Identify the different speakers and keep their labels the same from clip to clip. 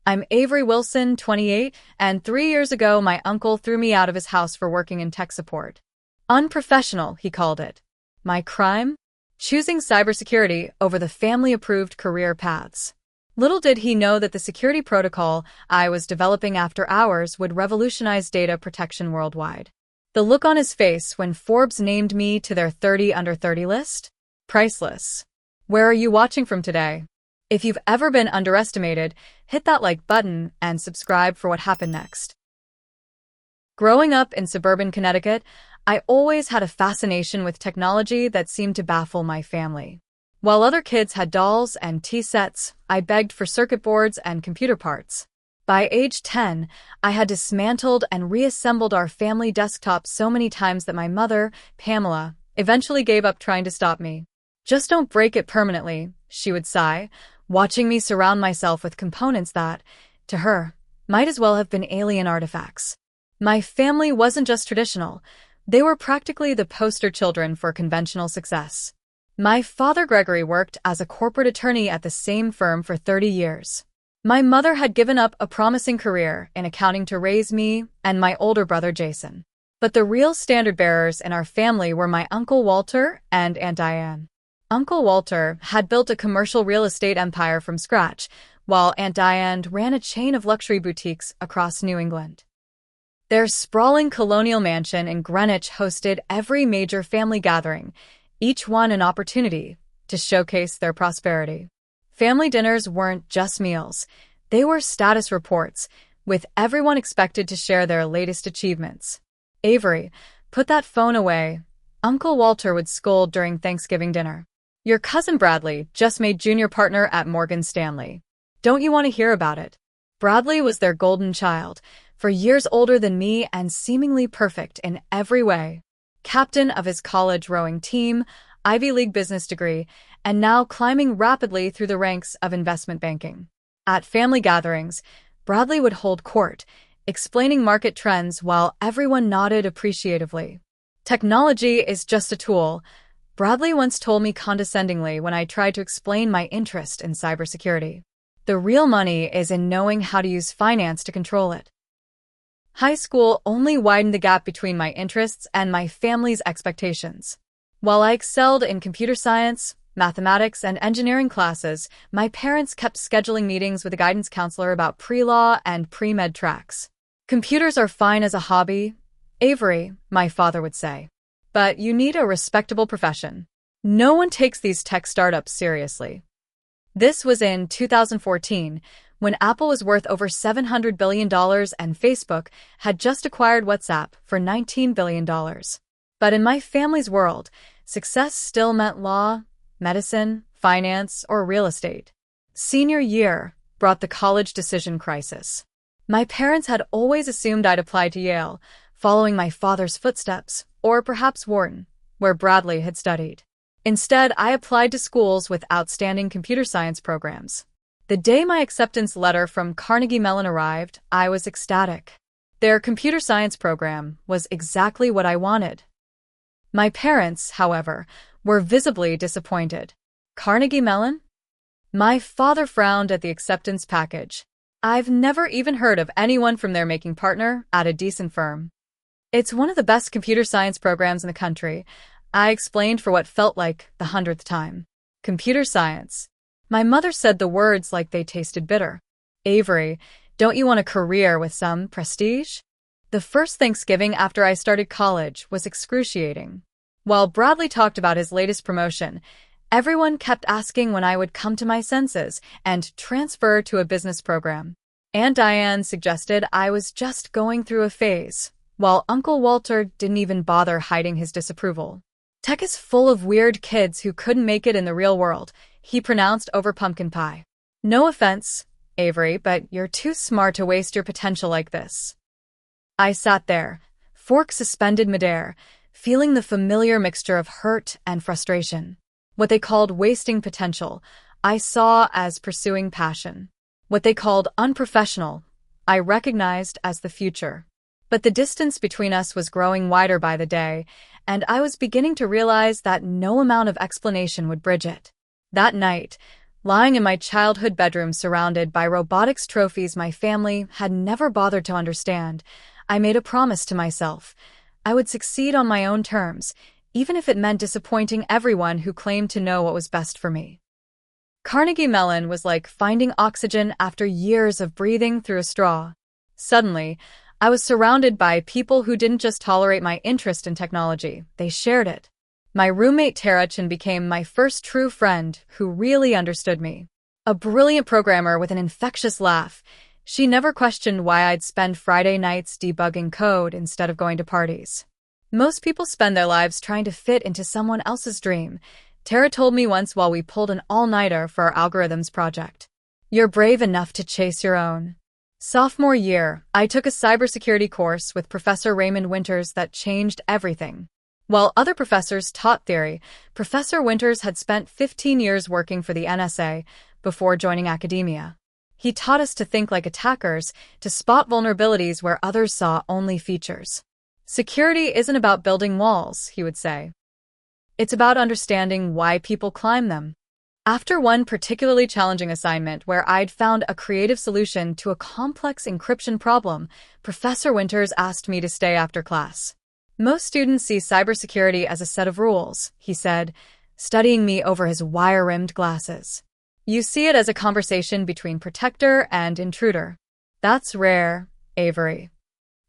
Speaker 1: I'm Avery Wilson, 28, and 3 years ago my uncle threw me out of his house for working in tech support. Unprofessional, he called it. My crime? Choosing cybersecurity over the family-approved career paths. Little did he know that the security protocol I was developing after hours would revolutionize data protection worldwide. The look on his face when Forbes named me to their 30 under 30 list? Priceless. Where are you watching from today? If you've ever been underestimated, hit that like button and subscribe for what happened next. Growing up in suburban Connecticut, I always had a fascination with technology that seemed to baffle my family. While other kids had dolls and tea sets, I begged for circuit boards and computer parts. By age 10, I had dismantled and reassembled our family desktop so many times that my mother, Pamela, eventually gave up trying to stop me. Just don't break it permanently, she would sigh, watching me surround myself with components that, to her, might as well have been alien artifacts. My family wasn't just traditional. They were practically the poster children for conventional success. My father, Gregory, worked as a corporate attorney at the same firm for 30 years. My mother had given up a promising career in accounting to raise me and my older brother, Jason. But the real standard-bearers in our family were my Uncle Walter and Aunt Diane. Uncle Walter had built a commercial real estate empire from scratch, while Aunt Diane ran a chain of luxury boutiques across New England. Their sprawling colonial mansion in Greenwich hosted every major family gathering, each one an opportunity to showcase their prosperity. Family dinners weren't just meals. They were status reports, with everyone expected to share their latest achievements. Avery, put that phone away, Uncle Walter would scold during Thanksgiving dinner. Your cousin Bradley just made junior partner at Morgan Stanley. Don't you want to hear about it? Bradley was their golden child, for years older than me and seemingly perfect in every way. Captain of his college rowing team, Ivy League business degree, and now climbing rapidly through the ranks of investment banking. At family gatherings, Bradley would hold court, explaining market trends while everyone nodded appreciatively. Technology is just a tool, Bradley once told me condescendingly when I tried to explain my interest in cybersecurity. The real money is in knowing how to use finance to control it. High school only widened the gap between my interests and my family's expectations. While I excelled in computer science, mathematics, and engineering classes, my parents kept scheduling meetings with a guidance counselor about pre-law and pre-med tracks. Computers are fine as a hobby, Avery, my father would say. But you need a respectable profession. No one takes these tech startups seriously. This was in 2014, when Apple was worth over $700 billion and Facebook had just acquired WhatsApp for $19 billion. But in my family's world, success still meant law, medicine, finance, or real estate. Senior year brought the college decision crisis. My parents had always assumed I'd apply to Yale, following my father's footsteps, or perhaps Wharton, where Bradley had studied. Instead, I applied to schools with outstanding computer science programs. The day my acceptance letter from Carnegie Mellon arrived, I was ecstatic. Their computer science program was exactly what I wanted. My parents, however, were visibly disappointed. Carnegie Mellon? My father frowned at the acceptance package. I've never even heard of anyone from there making partner at a decent firm. It's one of the best computer science programs in the country, I explained for what felt like the 100th time. Computer science. My mother said the words like they tasted bitter. Avery, don't you want a career with some prestige? The first Thanksgiving after I started college was excruciating. While Bradley talked about his latest promotion, everyone kept asking when I would come to my senses and transfer to a business program. Aunt Diane suggested I was just going through a phase, while Uncle Walter didn't even bother hiding his disapproval. Tech is full of weird kids who couldn't make it in the real world, he pronounced over pumpkin pie. No offense, Avery, but you're too smart to waste your potential like this. I sat there, fork suspended midair, feeling the familiar mixture of hurt and frustration. What they called wasting potential, I saw as pursuing passion. What they called unprofessional, I recognized as the future. But the distance between us was growing wider by the day, and I was beginning to realize that no amount of explanation would bridge it. That night, Lying in my childhood bedroom surrounded by robotics trophies my family had never bothered to understand, I made a promise to myself. I would succeed on my own terms, even if it meant disappointing everyone who claimed to know what was best for me. Carnegie Mellon was like finding oxygen after years of breathing through a straw. Suddenly, I was surrounded by people who didn't just tolerate my interest in technology, they shared it. My roommate Tara Chin became my first true friend who really understood me. A brilliant programmer with an infectious laugh, she never questioned why I'd spend Friday nights debugging code instead of going to parties. Most people spend their lives trying to fit into someone else's dream, Tara told me once while we pulled an all-nighter for our algorithms project. You're brave enough to chase your own. Sophomore year, I took a cybersecurity course with Professor Raymond Winters that changed everything. While other professors taught theory, Professor Winters had spent 15 years working for the NSA before joining academia. He taught us to think like attackers, to spot vulnerabilities where others saw only features. Security isn't about building walls, he would say. It's about understanding why people climb them. After one particularly challenging assignment where I'd found a creative solution to a complex encryption problem, Professor Winters asked me to stay after class. Most students see cybersecurity as a set of rules, he said, studying me over his wire-rimmed glasses. You see it as a conversation between protector and intruder. That's rare, Avery.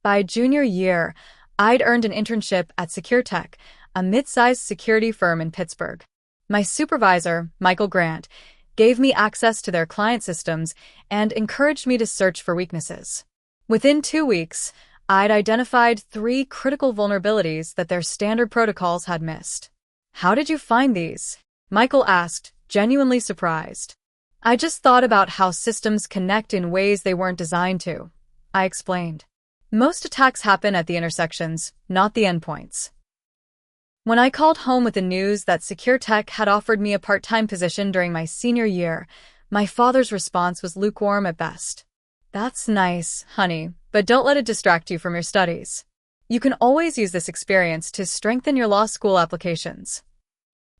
Speaker 1: By junior year, I'd earned an internship at SecureTech, a mid-sized security firm in Pittsburgh. My supervisor, Michael Grant, gave me access to their client systems and encouraged me to search for weaknesses. Within 2 weeks, I'd identified 3 critical vulnerabilities that their standard protocols had missed. How did you find these? Michael asked, genuinely surprised. I just thought about how systems connect in ways they weren't designed to, I explained. Most attacks happen at the intersections, not the endpoints. When I called home with the news that SecureTech had offered me a part-time position during my senior year, my father's response was lukewarm at best. That's nice, honey, but don't let it distract you from your studies. You can always use this experience to strengthen your law school applications.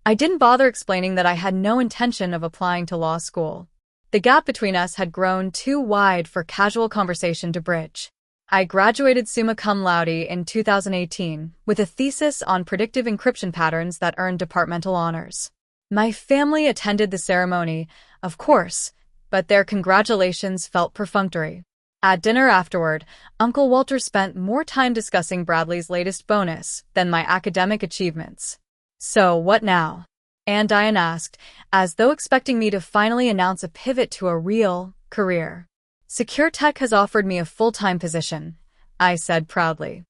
Speaker 1: I didn't bother explaining that I had no intention of applying to law school. The gap between us had grown too wide for casual conversation to bridge. I graduated summa cum laude in 2018 with a thesis on predictive encryption patterns that earned departmental honors. My family attended the ceremony, of course, but their congratulations felt perfunctory. At dinner afterward, Uncle Walter spent more time discussing Bradley's latest bonus than my academic achievements. So, what now? Aunt Diane asked, as though expecting me to finally announce a pivot to a real career. SecureTech has offered me a full-time position, I said proudly.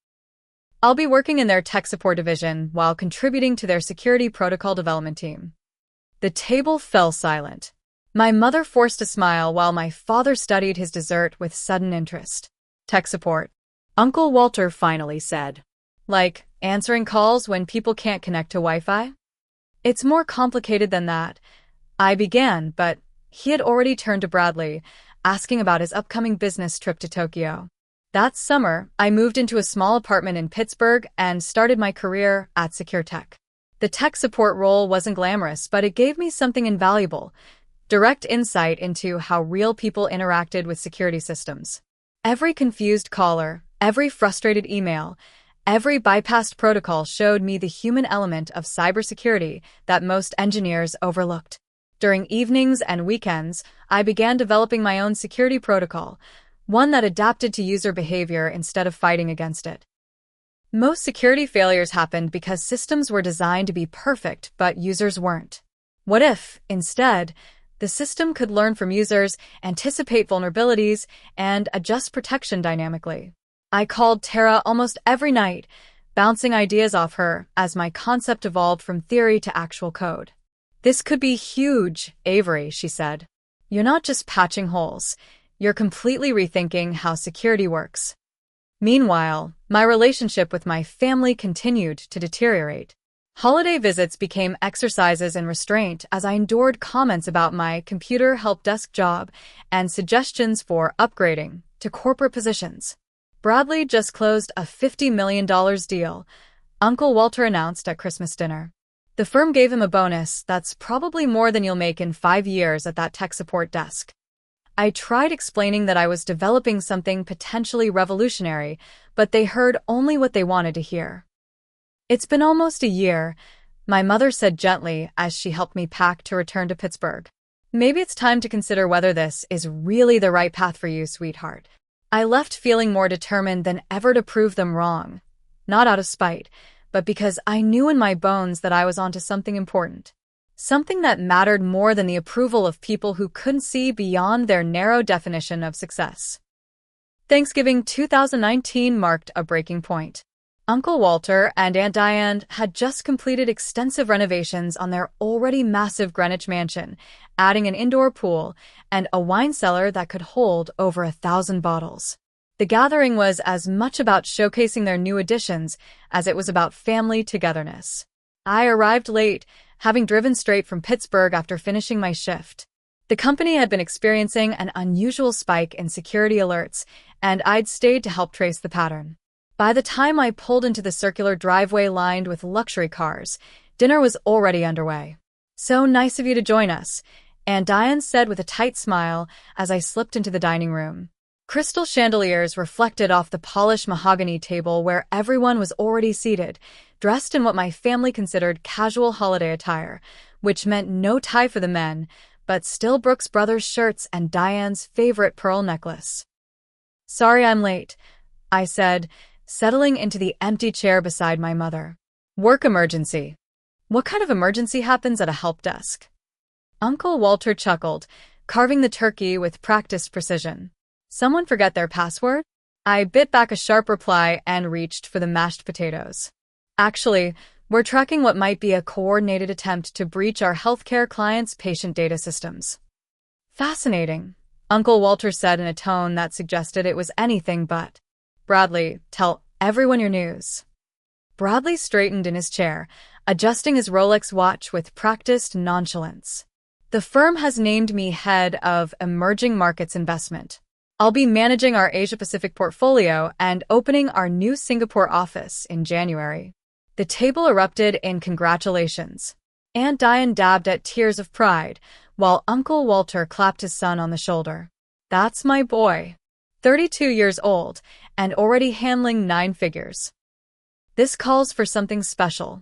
Speaker 1: I'll be working in their tech support division while contributing to their security protocol development team. The table fell silent. My mother forced a smile while my father studied his dessert with sudden interest. Tech support, Uncle Walter finally said. Like answering calls when people can't connect to Wi-Fi? It's more complicated than that. I began, but he had already turned to Bradley, asking about his upcoming business trip to Tokyo. That summer, I moved into a small apartment in Pittsburgh and started my career at SecureTech. The tech support role wasn't glamorous, but it gave me something invaluable: direct insight into how real people interacted with security systems. Every confused caller, every frustrated email, every bypassed protocol showed me the human element of cybersecurity that most engineers overlooked. During evenings and weekends, I began developing my own security protocol, one that adapted to user behavior instead of fighting against it. Most security failures happened because systems were designed to be perfect, but users weren't. What if, instead, the system could learn from users, anticipate vulnerabilities, and adjust protection dynamically? I called Tara almost every night, bouncing ideas off her as my concept evolved from theory to actual code. This could be huge, Avery, she said. You're not just patching holes. You're completely rethinking how security works. Meanwhile, my relationship with my family continued to deteriorate. Holiday visits became exercises in restraint as I endured comments about my computer help desk job and suggestions for upgrading to corporate positions. Bradley just closed a $50 million deal, Uncle Walter announced at Christmas dinner. The firm gave him a bonus that's probably more than you'll make in 5 years at that tech support desk. I tried explaining that I was developing something potentially revolutionary, but they heard only what they wanted to hear. It's been almost a year, my mother said gently as she helped me pack to return to Pittsburgh. Maybe it's time to consider whether this is really the right path for you, sweetheart. I left feeling more determined than ever to prove them wrong. Not out of spite, but because I knew in my bones that I was onto something important. Something that mattered more than the approval of people who couldn't see beyond their narrow definition of success. Thanksgiving 2019 marked a breaking point. Uncle Walter and Aunt Diane had just completed extensive renovations on their already massive Greenwich mansion, adding an indoor pool and a wine cellar that could hold over 1,000 bottles. The gathering was as much about showcasing their new additions as it was about family togetherness. I arrived late, having driven straight from Pittsburgh after finishing my shift. The company had been experiencing an unusual spike in security alerts, and I'd stayed to help trace the pattern. By the time I pulled into the circular driveway lined with luxury cars, dinner was already underway. "So nice of you to join us," Aunt Diane said with a tight smile as I slipped into the dining room. Crystal chandeliers reflected off the polished mahogany table where everyone was already seated, dressed in what my family considered casual holiday attire, which meant no tie for the men, but still Brooks Brothers shirts and Diane's favorite pearl necklace. "Sorry I'm late," I said, settling into the empty chair beside my mother. "Work emergency." "What kind of emergency happens at a help desk?" Uncle Walter chuckled, carving the turkey with practiced precision. "Someone forget their password?" I bit back a sharp reply and reached for the mashed potatoes. "Actually, we're tracking what might be a coordinated attempt to breach our healthcare clients' patient data systems." "Fascinating," Uncle Walter said in a tone that suggested it was anything but. "Bradley, tell everyone your news." Bradley straightened in his chair, adjusting his Rolex watch with practiced nonchalance. "The firm has named me head of emerging markets investment. I'll be managing our Asia-Pacific portfolio and opening our new Singapore office in January." The table erupted in congratulations. Aunt Diane dabbed at tears of pride, while Uncle Walter clapped his son on the shoulder. "That's my boy. 32 years old and already handling 9 figures. This calls for something special."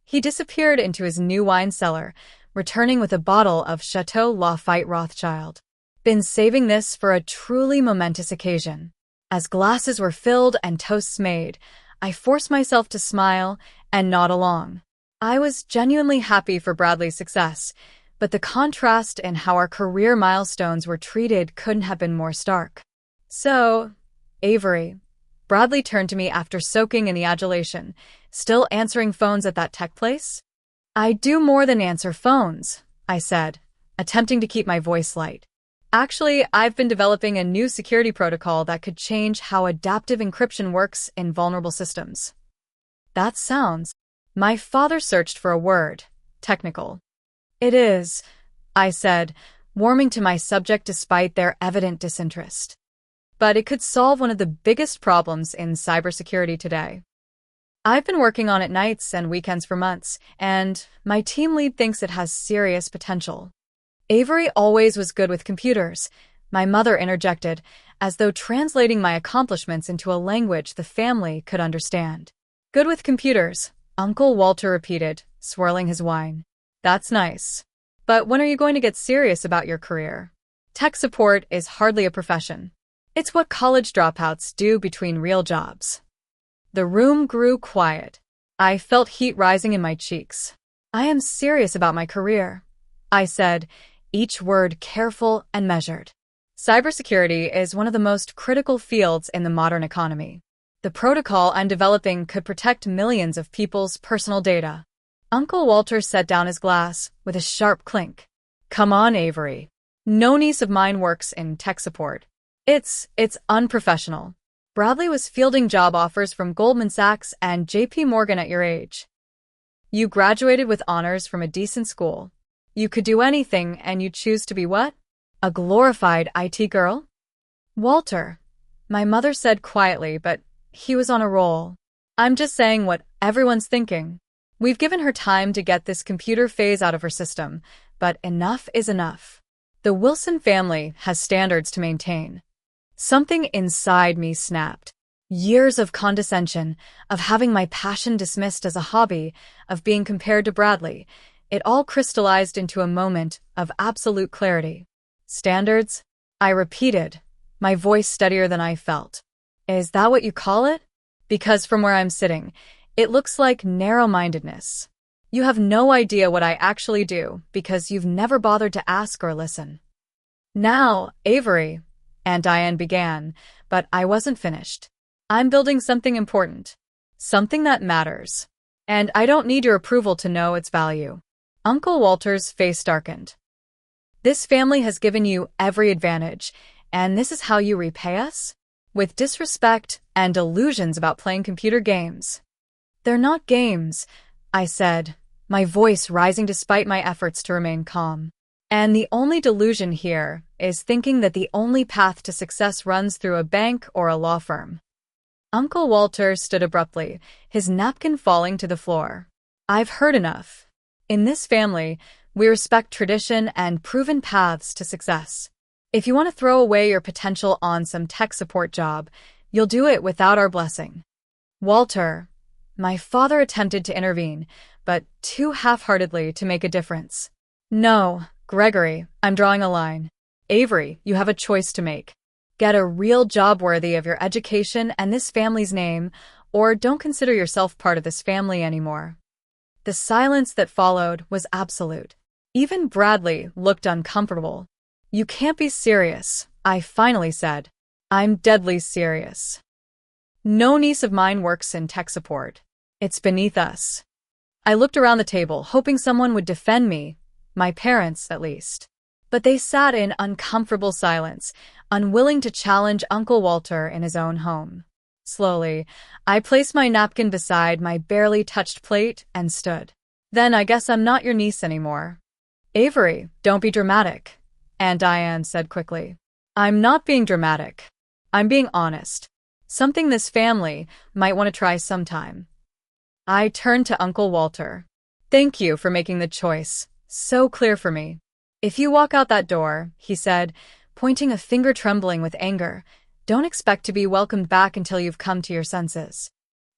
Speaker 1: He disappeared into his new wine cellar, returning with a bottle of Chateau Lafite Rothschild. "Been saving this for a truly momentous occasion." As glasses were filled and toasts made, I forced myself to smile and nod along. I was genuinely happy for Bradley's success, but the contrast in how our career milestones were treated couldn't have been more stark. "So, Avery," Bradley turned to me after soaking in the adulation, "still answering phones at that tech place?" "I do more than answer phones," I said, attempting to keep my voice light. "Actually, I've been developing a new security protocol that could change how adaptive encryption works in vulnerable systems." "That sounds—" My father searched for a word. "Technical." "It is," I said, warming to my subject despite their evident disinterest. "But it could solve one of the biggest problems in cybersecurity today. I've been working on it nights and weekends for months, and my team lead thinks it has serious potential." "Avery always was good with computers," my mother interjected, as though translating my accomplishments into a language the family could understand. "Good with computers," Uncle Walter repeated, swirling his wine. "That's nice. But when are you going to get serious about your career? Tech support is hardly a profession. It's what college dropouts do between real jobs." The room grew quiet. I felt heat rising in my cheeks. "I am serious about my career," I said, each word careful and measured. "Cybersecurity is one of the most critical fields in the modern economy. The protocol I'm developing could protect millions of people's personal data." Uncle Walter set down his glass with a sharp clink. "Come on, Avery. No niece of mine works in tech support. It's unprofessional. Bradley was fielding job offers from Goldman Sachs and JP Morgan at your age. You graduated with honors from a decent school. You could do anything, and you choose to be what? A glorified IT girl?" "Walter," my mother said quietly, but he was on a roll. "I'm just saying what everyone's thinking." We've given her time to get this computer phase out of her system, but enough is enough. The Wilson family has standards to maintain. Something inside me snapped. Years of condescension, of having my passion dismissed as a hobby, of being compared to Bradley, it all crystallized into a moment of absolute clarity. Standards? I repeated, my voice steadier than I felt. Is that what you call it? Because from where I'm sitting, it looks like narrow-mindedness. You have no idea what I actually do because you've never bothered to ask or listen. Now, Avery, Aunt Diane began, but I wasn't finished. I'm building something important, something that matters, and I don't need your approval to know its value. Uncle Walter's face darkened. This family has given you every advantage, and this is how you repay us? With disrespect and delusions about playing computer games. They're not games, I said, my voice rising despite my efforts to remain calm. And the only delusion here is thinking that the only path to success runs through a bank or a law firm. Uncle Walter stood abruptly, his napkin falling to the floor. I've heard enough. In this family, we respect tradition and proven paths to success. If you want to throw away your potential on some tech support job, you'll do it without our blessing. Walter, my father attempted to intervene, but too half-heartedly to make a difference. No, Gregory, I'm drawing a line. Avery, you have a choice to make. Get a real job worthy of your education and this family's name, or don't consider yourself part of this family anymore. The silence that followed was absolute. Even Bradley looked uncomfortable. You can't be serious, I finally said. I'm deadly serious. No niece of mine works in tech support. It's beneath us. I looked around the table, hoping someone would defend me, my parents at least. But they sat in uncomfortable silence, unwilling to challenge Uncle Walter in his own home. Slowly, I placed my napkin beside my barely touched plate and stood. Then I guess I'm not your niece anymore. Avery, don't be dramatic, Aunt Diane said quickly. I'm not being dramatic. I'm being honest. Something this family might want to try sometime. I turned to Uncle Walter. Thank you for making the choice so clear for me. If you walk out that door, he said, pointing a finger trembling with anger, don't expect to be welcomed back until you've come to your senses.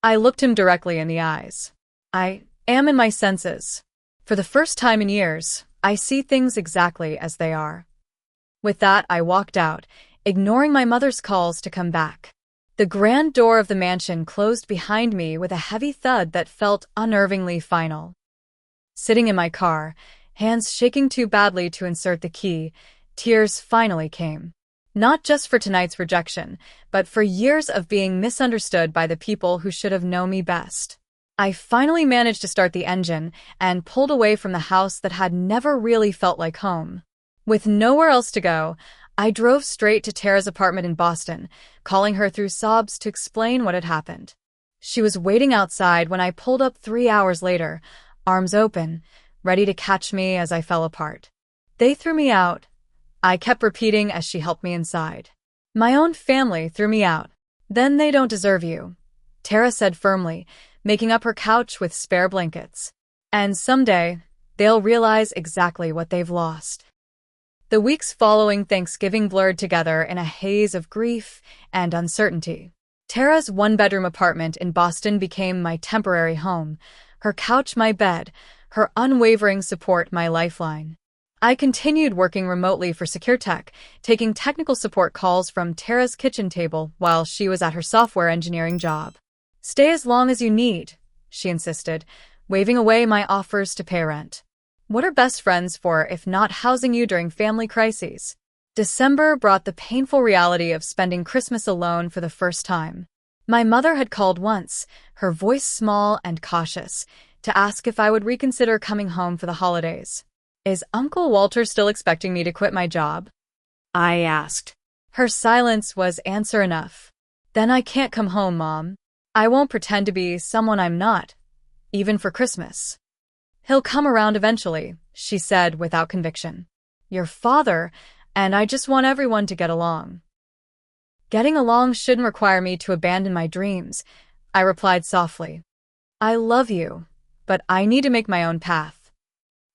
Speaker 1: I looked him directly in the eyes. I am in my senses. For the first time in years, I see things exactly as they are. With that, I walked out, ignoring my mother's calls to come back. The grand door of the mansion closed behind me with a heavy thud that felt unnervingly final. Sitting in my car, hands shaking too badly to insert the key, tears finally came. Not just for tonight's rejection, but for years of being misunderstood by the people who should have known me best. I finally managed to start the engine and pulled away from the house that had never really felt like home. With nowhere else to go, I drove straight to Tara's apartment in Boston, calling her through sobs to explain what had happened. She was waiting outside when I pulled up 3 hours later, arms open, ready to catch me as I fell apart. They threw me out, I kept repeating as she helped me inside. My own family threw me out. Then they don't deserve you, Tara said firmly, making up her couch with spare blankets. And someday, they'll realize exactly what they've lost. The weeks following Thanksgiving blurred together in a haze of grief and uncertainty. Tara's one-bedroom apartment in Boston became my temporary home, her couch my bed, her unwavering support my lifeline. I continued working remotely for SecureTech, taking technical support calls from Tara's kitchen table while she was at her software engineering job. Stay as long as you need, she insisted, waving away my offers to pay rent. What are best friends for if not housing you during family crises? December brought the painful reality of spending Christmas alone for the first time. My mother had called once, her voice small and cautious, to ask if I would reconsider coming home for the holidays. Is Uncle Walter still expecting me to quit my job? I asked. Her silence was answer enough. Then I can't come home, Mom. I won't pretend to be someone I'm not, even for Christmas. He'll come around eventually, she said without conviction. Your father, and I just want everyone to get along. Getting along shouldn't require me to abandon my dreams, I replied softly. I love you, but I need to make my own path.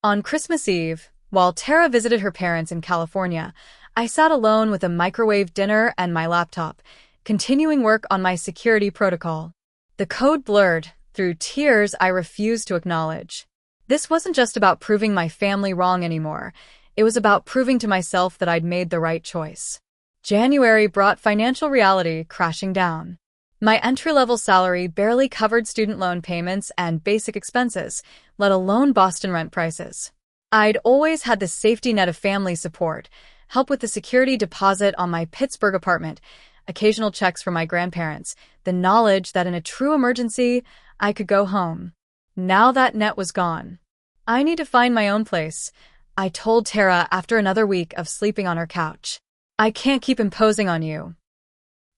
Speaker 1: On Christmas Eve, while Tara visited her parents in California, I sat alone with a microwave dinner and my laptop, continuing work on my security protocol. The code blurred through tears I refused to acknowledge. This wasn't just about proving my family wrong anymore. It was about proving to myself that I'd made the right choice. January brought financial reality crashing down. My entry-level salary barely covered student loan payments and basic expenses, let alone Boston rent prices. I'd always had the safety net of family support, help with the security deposit on my Pittsburgh apartment, occasional checks from my grandparents, the knowledge that in a true emergency, I could go home. Now that net was gone. I need to find my own place, I told Tara after another week of sleeping on her couch. I can't keep imposing on you.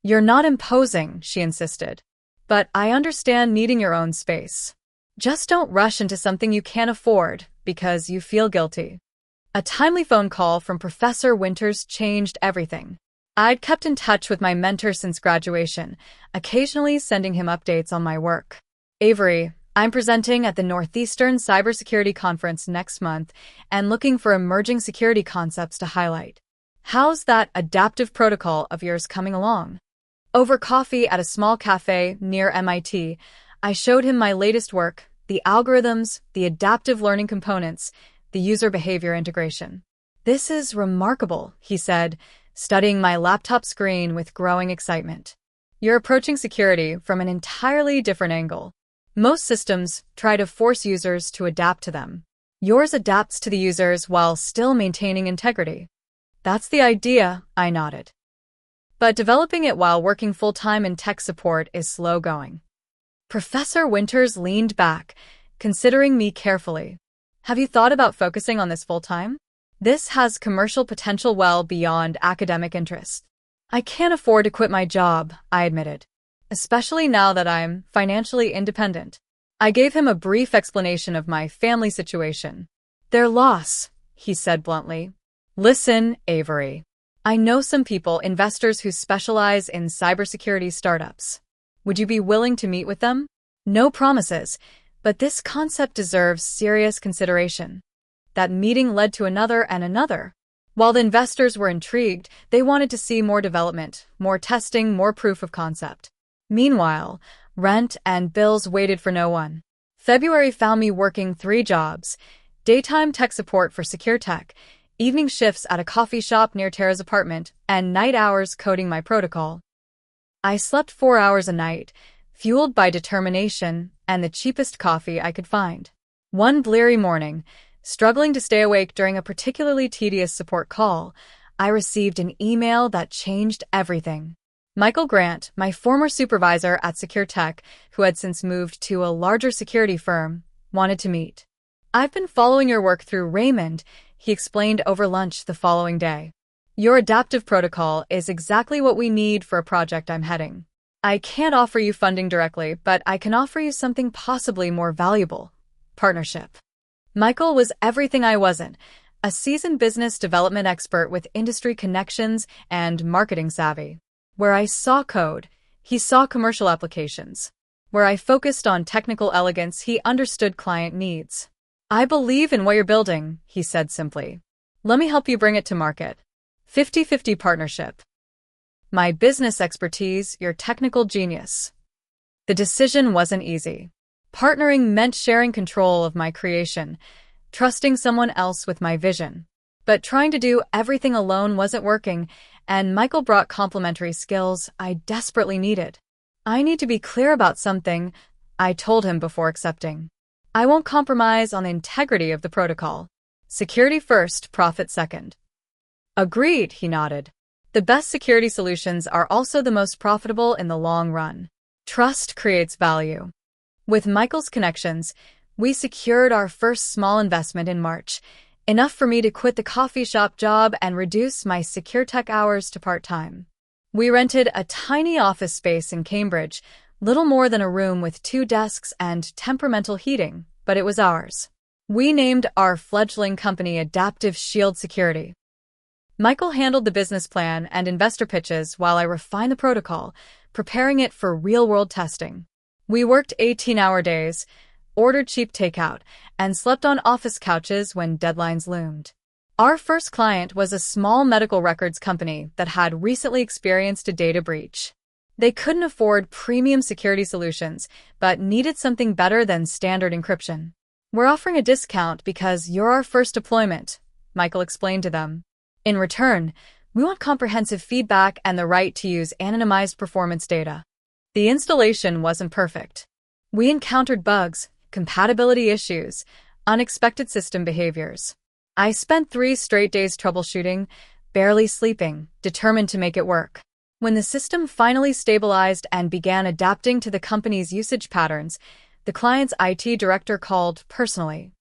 Speaker 1: You're not imposing, she insisted. But I understand needing your own space. Just don't rush into something you can't afford because you feel guilty. A timely phone call from Professor Winters changed everything. I'd kept in touch with my mentor since graduation, occasionally sending him updates on my work. Avery, I'm presenting at the Northeastern Cybersecurity Conference next month and looking for emerging security concepts to highlight. How's that adaptive protocol of yours coming along? Over coffee at a small cafe near MIT, I showed him my latest work, the algorithms, the adaptive learning components, the user behavior integration. This is remarkable, he said, studying my laptop screen with growing excitement. You're approaching security from an entirely different angle. Most systems try to force users to adapt to them. Yours adapts to the users while still maintaining integrity. That's the idea, I nodded. But developing it while working full-time in tech support is slow going. Professor Winters leaned back, considering me carefully. Have you thought about focusing on this full-time? This has commercial potential well beyond academic interest. I can't afford to quit my job, I admitted, especially now that I'm financially independent. I gave him a brief explanation of my family situation. Their loss, he said bluntly. Listen, Avery. I know some people, investors who specialize in cybersecurity startups. Would you be willing to meet with them? No promises, but this concept deserves serious consideration. That meeting led to another and another. While the investors were intrigued, they wanted to see more development, more testing, more proof of concept. Meanwhile, rent and bills waited for no one. February found me working 3 jobs: daytime tech support for Secure Tech, evening shifts at a coffee shop near Tara's apartment, and night hours coding my protocol. I slept 4 hours a night, fueled by determination and the cheapest coffee I could find. One bleary morning, struggling to stay awake during a particularly tedious support call, I received an email that changed everything. Michael Grant, my former supervisor at Secure Tech, who had since moved to a larger security firm, wanted to meet. I've been following your work through Raymond, he explained over lunch the following day. Your adaptive protocol is exactly what we need for a project I'm heading. I can't offer you funding directly, but I can offer you something possibly more valuable: partnership. Michael was everything I wasn't: a seasoned business development expert with industry connections and marketing savvy. Where I saw code, he saw commercial applications. Where I focused on technical elegance, he understood client needs. I believe in what you're building, he said simply. Let me help you bring it to market. 50-50 partnership. My business expertise, your technical genius. The decision wasn't easy. Partnering meant sharing control of my creation, trusting someone else with my vision. But trying to do everything alone wasn't working, and Michael brought complementary skills I desperately needed. I need to be clear about something, I told him before accepting. I won't compromise on the integrity of the protocol. Security first, profit second. Agreed, he nodded. The best security solutions are also the most profitable in the long run. Trust creates value. With Michael's connections, we secured our first small investment in March, enough for me to quit the coffee shop job and reduce my Secure Tech hours to part-time. We rented a tiny office space in Cambridge, little more than a room with 2 desks and temperamental heating, but it was ours. We named our fledgling company Adaptive Shield Security. Michael handled the business plan and investor pitches while I refined the protocol, preparing it for real-world testing. We worked 18-hour days, ordered cheap takeout, and slept on office couches when deadlines loomed. Our first client was a small medical records company that had recently experienced a data breach. They couldn't afford premium security solutions, but needed something better than standard encryption. "We're offering a discount because you're our first deployment," Michael explained to them. "In return, we want comprehensive feedback and the right to use anonymized performance data." The installation wasn't perfect. We encountered bugs, compatibility issues, unexpected system behaviors. I spent 3 straight days troubleshooting, barely sleeping, determined to make it work. When the system finally stabilized and began adapting to the company's usage patterns, the client's IT director called personally.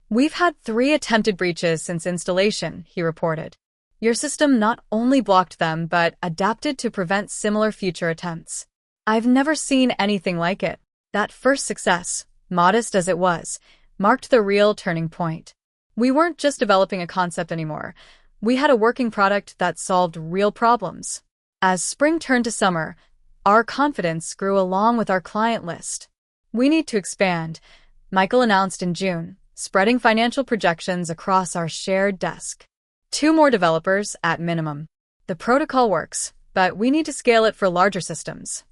Speaker 1: "We've had 3 attempted breaches since installation," he reported. "Your system not only blocked them but adapted to prevent similar future attempts. I've never seen anything like it." That first success, modest as it was, marked the real turning point. We weren't just developing a concept anymore. We had a working product that solved real problems. As spring turned to summer, our confidence grew along with our client list. "We need to expand," Michael announced in June, spreading financial projections across our shared desk. 2 more developers at minimum. "The protocol works, but we need to scale it for larger systems."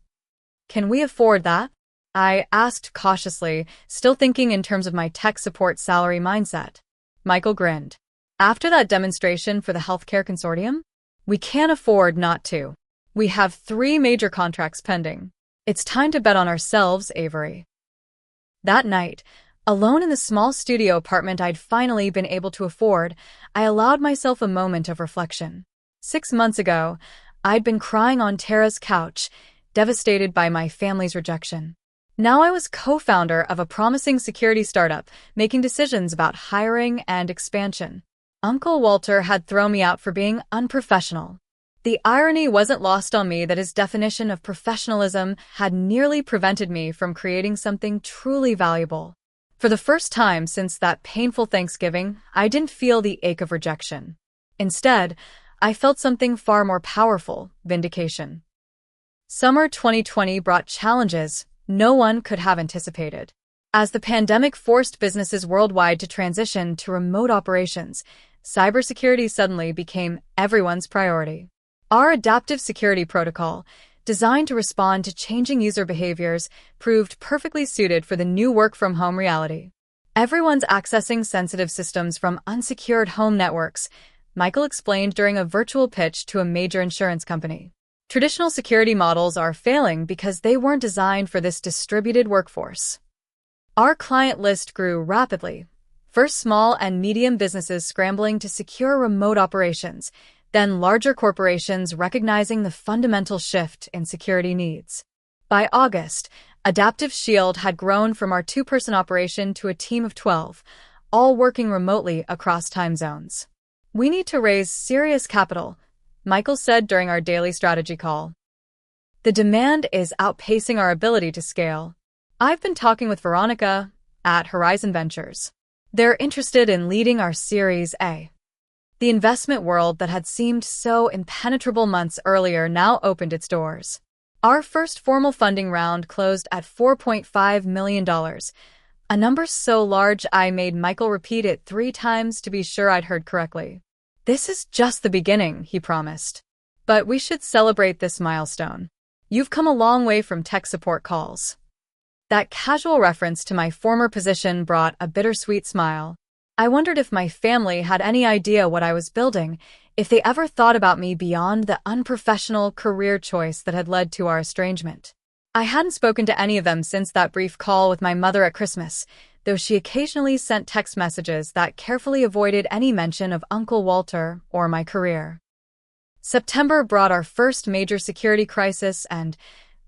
Speaker 1: "Can we afford that?" I asked cautiously, still thinking in terms of my tech support salary mindset. Michael grinned. "After that demonstration for the healthcare consortium, we can't afford not to. We have 3 major contracts pending. It's time to bet on ourselves, Avery." That night, alone in the small studio apartment I'd finally been able to afford, I allowed myself a moment of reflection. 6 months ago, I'd been crying on Tara's couch, devastated by my family's rejection. Now I was co-founder of a promising security startup, making decisions about hiring and expansion. Uncle Walter had thrown me out for being unprofessional. The irony wasn't lost on me that his definition of professionalism had nearly prevented me from creating something truly valuable. For the first time since that painful Thanksgiving, I didn't feel the ache of rejection. Instead, I felt something far more powerful: vindication. Summer 2020 brought challenges no one could have anticipated. As the pandemic forced businesses worldwide to transition to remote operations, cybersecurity suddenly became everyone's priority. Our adaptive security protocol, designed to respond to changing user behaviors, proved perfectly suited for the new work-from-home reality. "Everyone's accessing sensitive systems from unsecured home networks," Michael explained during a virtual pitch to a major insurance company. "Traditional security models are failing because they weren't designed for this distributed workforce." Our client list grew rapidly. First small and medium businesses scrambling to secure remote operations, then larger corporations recognizing the fundamental shift in security needs. By August, Adaptive Shield had grown from our 2-person operation to a team of 12, all working remotely across time zones. "We need to raise serious capital," Michael said during our daily strategy call. "The demand is outpacing our ability to scale." I've been talking with Veronica at Horizon Ventures. They're interested in leading our Series A. The investment world that had seemed so impenetrable months earlier now opened its doors. Our first formal funding round closed at $4.5 million, a number so large I made Michael repeat it 3 times to be sure I'd heard correctly. "This is just the beginning," he promised. "But we should celebrate this milestone. You've come a long way from tech support calls." That casual reference to my former position brought a bittersweet smile. I wondered if my family had any idea what I was building, if they ever thought about me beyond the unprofessional career choice that had led to our estrangement. I hadn't spoken to any of them since that brief call with my mother at Christmas, though she occasionally sent text messages that carefully avoided any mention of Uncle Walter or my career. September brought our first major security crisis and,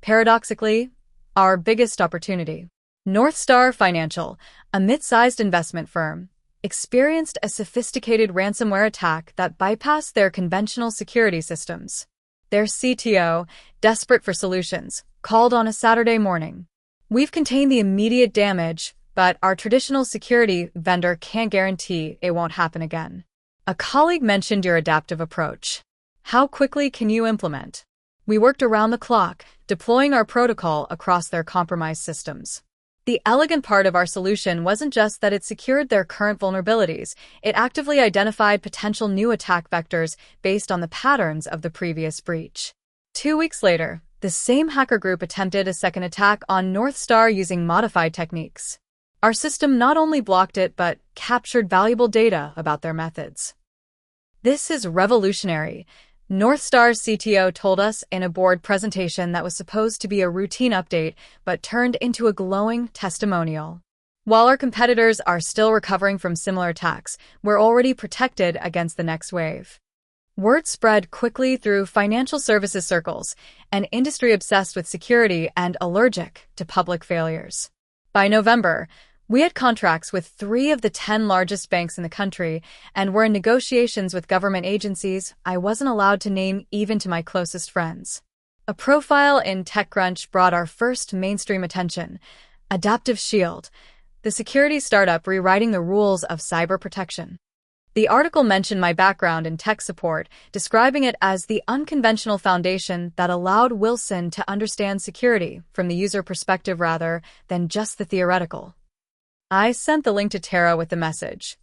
Speaker 1: paradoxically, our biggest opportunity. North Star Financial, a mid-sized investment firm, experienced a sophisticated ransomware attack that bypassed their conventional security systems. Their CTO, desperate for solutions, called on a Saturday morning. "We've contained the immediate damage, but our traditional security vendor can't guarantee it won't happen again. A colleague mentioned your adaptive approach. How quickly can you implement?" We worked around the clock, deploying our protocol across their compromised systems. The elegant part of our solution wasn't just that it secured their current vulnerabilities, it actively identified potential new attack vectors based on the patterns of the previous breach. 2 weeks later, the same hacker group attempted a second attack on North Star using modified techniques. Our system not only blocked it but captured valuable data about their methods. This is revolutionary, North Star's CTO told us in a board presentation that was supposed to be a routine update but turned into a glowing testimonial. While our competitors are still recovering from similar attacks, we're already protected against the next wave. Word spread quickly through financial services circles, an industry obsessed with security and allergic to public failures. By November, we had contracts with 3 of the 10 largest banks in the country and were in negotiations with government agencies I wasn't allowed to name even to my closest friends. A profile in TechCrunch brought our first mainstream attention, Adaptive Shield, the security startup rewriting the rules of cyber protection. The article mentioned my background in tech support, describing it as the unconventional foundation that allowed Wilson to understand security from the user perspective rather than just the theoretical. I sent the link to Tara with the message.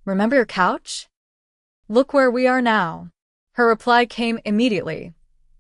Speaker 1: Remember your couch? Look where we are now. Her reply came immediately.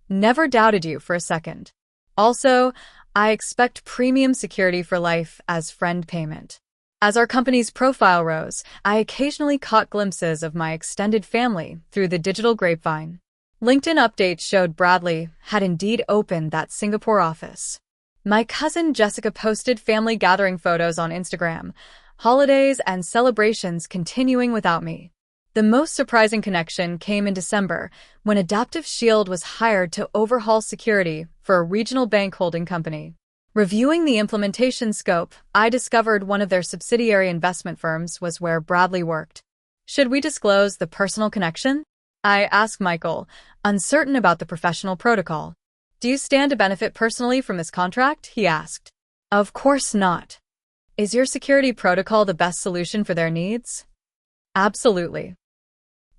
Speaker 1: Never doubted you for a second. Also, I expect premium security for life as friend payment. As our company's profile rose, I occasionally caught glimpses of my extended family through the digital grapevine. LinkedIn updates showed Bradley had indeed opened that Singapore office. My cousin Jessica posted family gathering photos on Instagram, holidays and celebrations continuing without me. The most surprising connection came in December when Adaptive Shield was hired to overhaul security for a regional bank holding company. Reviewing the implementation scope, I discovered one of their subsidiary investment firms was where Bradley worked. Should we disclose the personal connection? I asked Michael, uncertain about the professional protocol. Do you stand to benefit personally from this contract? He asked. Of course not. Is your security protocol the best solution for their needs? Absolutely.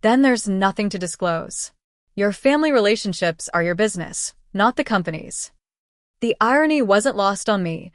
Speaker 1: Then there's nothing to disclose. Your family relationships are your business, not the company's. The irony wasn't lost on me.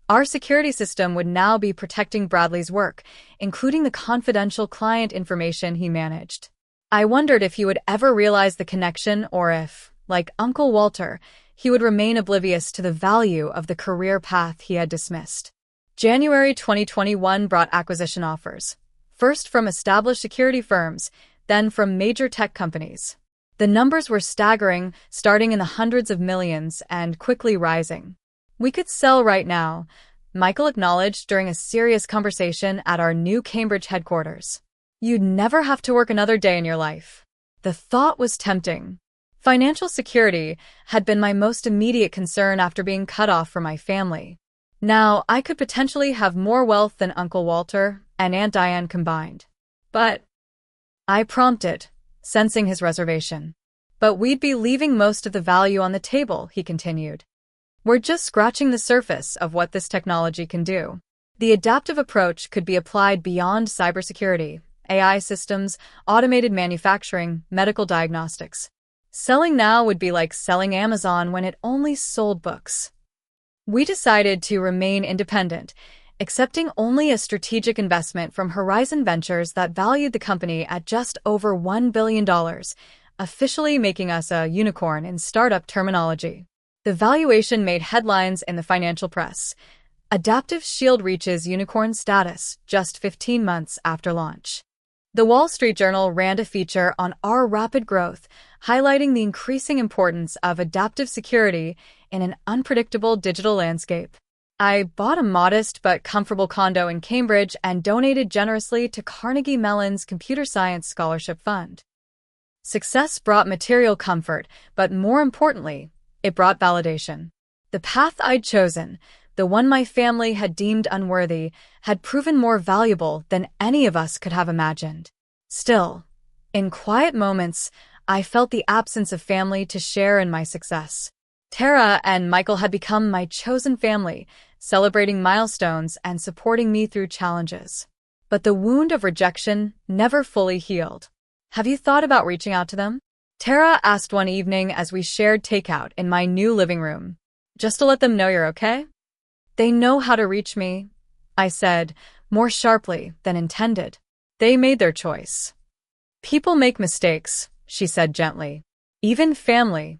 Speaker 1: Our security system would now be protecting Bradley's work, including the confidential client information he managed. I wondered if he would ever realize the connection or if, like Uncle Walter, he would remain oblivious to the value of the career path he had dismissed. January 2021 brought acquisition offers, first from established security firms, then from major tech companies. The numbers were staggering, starting in the hundreds of millions and quickly rising. We could sell right now, Michael acknowledged during a serious conversation at our new Cambridge headquarters. You'd never have to work another day in your life. The thought was tempting. Financial security had been my most immediate concern after being cut off from my family. Now, I could potentially have more wealth than Uncle Walter and Aunt Diane combined. But I prompted, sensing his reservation. But we'd be leaving most of the value on the table, he continued. We're just scratching the surface of what this technology can do. The adaptive approach could be applied beyond cybersecurity, AI systems, automated manufacturing, medical diagnostics. Selling now would be like selling Amazon when it only sold books. We decided to remain independent, accepting only a strategic investment from Horizon Ventures that valued the company at just over $1 billion, officially making us a unicorn in startup terminology. The valuation made headlines in the financial press. Adaptive Shield reaches unicorn status just 15 months after launch. The Wall Street Journal ran a feature on our rapid growth, highlighting the increasing importance of adaptive security in an unpredictable digital landscape. I bought a modest but comfortable condo in Cambridge and donated generously to Carnegie Mellon's Computer Science Scholarship Fund. Success brought material comfort, but more importantly, it brought validation. The path I'd chosen, the one my family had deemed unworthy, had proven more valuable than any of us could have imagined. Still, in quiet moments, I felt the absence of family to share in my success. Tara and Michael had become my chosen family, celebrating milestones and supporting me through challenges. But the wound of rejection never fully healed. Have you thought about reaching out to them? Tara asked one evening as we shared takeout in my new living room. Just to let them know you're okay? They know how to reach me, I said, more sharply than intended. They made their choice. People make mistakes, she said gently. Even family.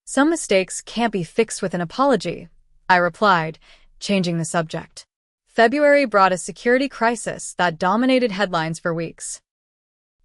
Speaker 1: Some mistakes can't be fixed with an apology, I replied, changing the subject. February brought a security crisis that dominated headlines for weeks.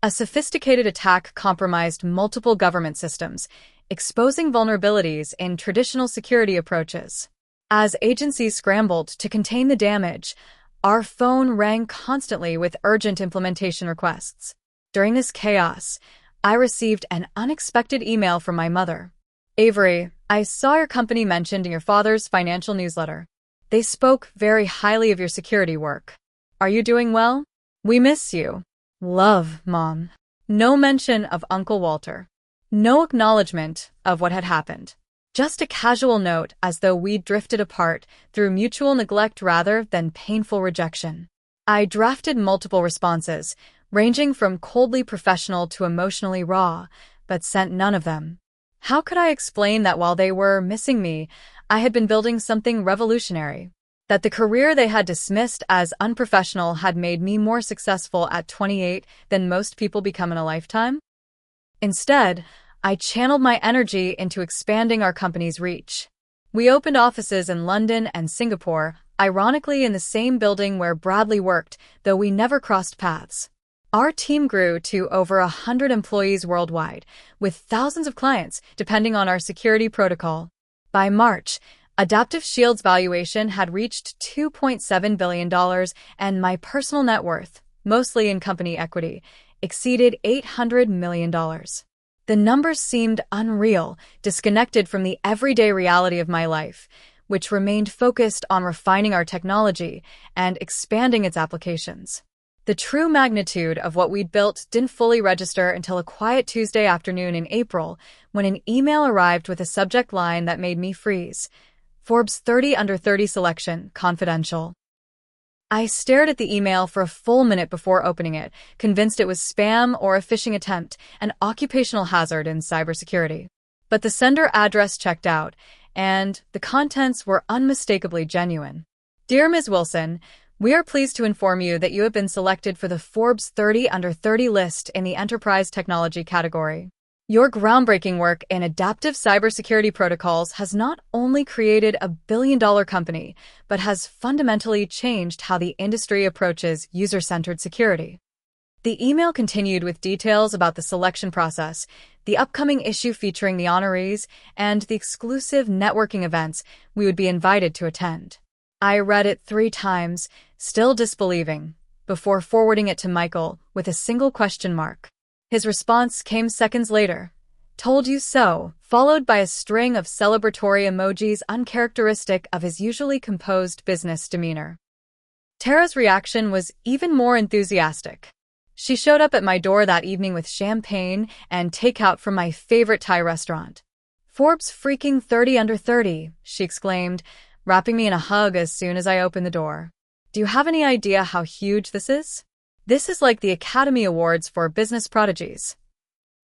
Speaker 1: A sophisticated attack compromised multiple government systems, exposing vulnerabilities in traditional security approaches. As agencies scrambled to contain the damage, our phone rang constantly with urgent implementation requests. During this chaos, I received an unexpected email from my mother. Avery, I saw your company mentioned in your father's financial newsletter. They spoke very highly of your security work. Are you doing well? We miss you. Love, Mom. No mention of Uncle Walter. No acknowledgement of what had happened. Just a casual note as though we'd drifted apart through mutual neglect rather than painful rejection. I drafted multiple responses, ranging from coldly professional to emotionally raw, but sent none of them. How could I explain that while they were missing me, I had been building something revolutionary? That the career they had dismissed as unprofessional had made me more successful at 28 than most people become in a lifetime? Instead, I channeled my energy into expanding our company's reach. We opened offices in London and Singapore, ironically in the same building where Bradley worked, though we never crossed paths. Our team grew to over 100 employees worldwide, with thousands of clients, depending on our security protocol. By March, Adaptive Shield's valuation had reached $2.7 billion, and my personal net worth, mostly in company equity, exceeded $800 million. The numbers seemed unreal, disconnected from the everyday reality of my life, which remained focused on refining our technology and expanding its applications. The true magnitude of what we'd built didn't fully register until a quiet Tuesday afternoon in April, when an email arrived with a subject line that made me freeze. Forbes 30 Under 30 Selection, Confidential. I stared at the email for a full minute before opening it, convinced it was spam or a phishing attempt, an occupational hazard in cybersecurity. But the sender address checked out, and the contents were unmistakably genuine. Dear Ms. Wilson, we are pleased to inform you that you have been selected for the Forbes 30 Under 30 list in the Enterprise Technology category. Your groundbreaking work in adaptive cybersecurity protocols has not only created a billion-dollar company, but has fundamentally changed how the industry approaches user-centered security. The email continued with details about the selection process, the upcoming issue featuring the honorees, and the exclusive networking events we would be invited to attend. I read it 3 times, still disbelieving, before forwarding it to Michael with a single question mark. His response came seconds later. Told you so, followed by a string of celebratory emojis uncharacteristic of his usually composed business demeanor. Tara's reaction was even more enthusiastic. She showed up at my door that evening with champagne and takeout from my favorite Thai restaurant. Forbes freaking 30 Under 30, she exclaimed, wrapping me in a hug as soon as I opened the door. Do you have any idea how huge this is? This is like the Academy Awards for business prodigies.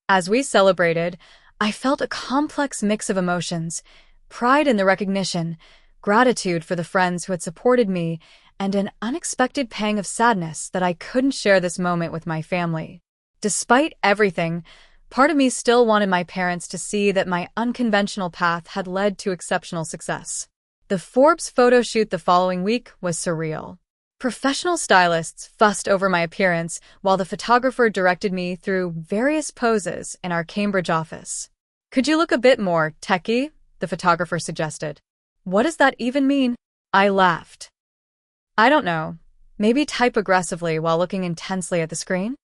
Speaker 1: As we celebrated, I felt a complex mix of emotions, pride in the recognition, gratitude for the friends who had supported me, and an unexpected pang of sadness that I couldn't share this moment with my family. Despite everything, part of me still wanted my parents to see that my unconventional path had led to exceptional success. The Forbes photo shoot the following week was surreal. Professional stylists fussed over my appearance while the photographer directed me through various poses in our Cambridge office. Could you look a bit more techie? The photographer suggested. What does that even mean? I laughed. I don't know. Maybe type aggressively while looking intensely at the screen?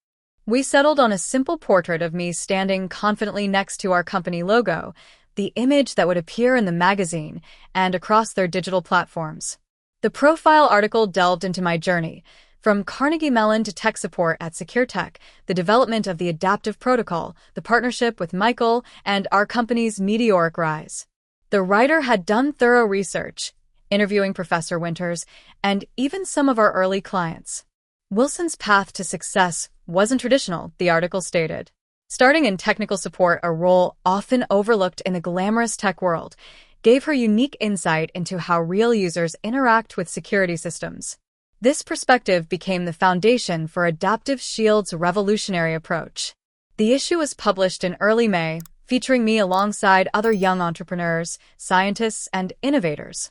Speaker 1: We settled on a simple portrait of me standing confidently next to our company logo, the image that would appear in the magazine and across their digital platforms. The profile article delved into my journey, from Carnegie Mellon to tech support at SecureTech, the development of the adaptive protocol, the partnership with Michael, and our company's meteoric rise. The writer had done thorough research, interviewing Professor Winters, and even some of our early clients. Wilson's path to success wasn't traditional, the article stated. Starting in technical support, a role often overlooked in the glamorous tech world, gave her unique insight into how real users interact with security systems. This perspective became the foundation for Adaptive Shield's revolutionary approach. The issue was published in early May, featuring me alongside other young entrepreneurs, scientists, and innovators.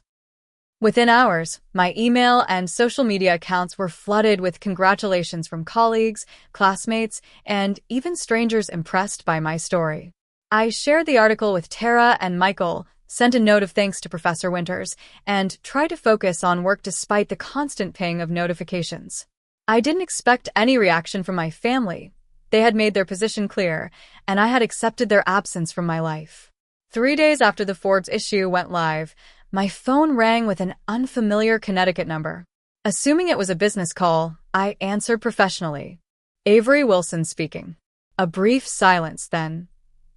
Speaker 1: Within hours, my email and social media accounts were flooded with congratulations from colleagues, classmates, and even strangers impressed by my story. I shared the article with Tara and Michael, sent a note of thanks to Professor Winters, and tried to focus on work despite the constant ping of notifications. I didn't expect any reaction from my family. They had made their position clear, and I had accepted their absence from my life. 3 days after the Forbes issue went live, my phone rang with an unfamiliar Connecticut number. Assuming it was a business call, I answered professionally. Avery Wilson speaking. A brief silence, then.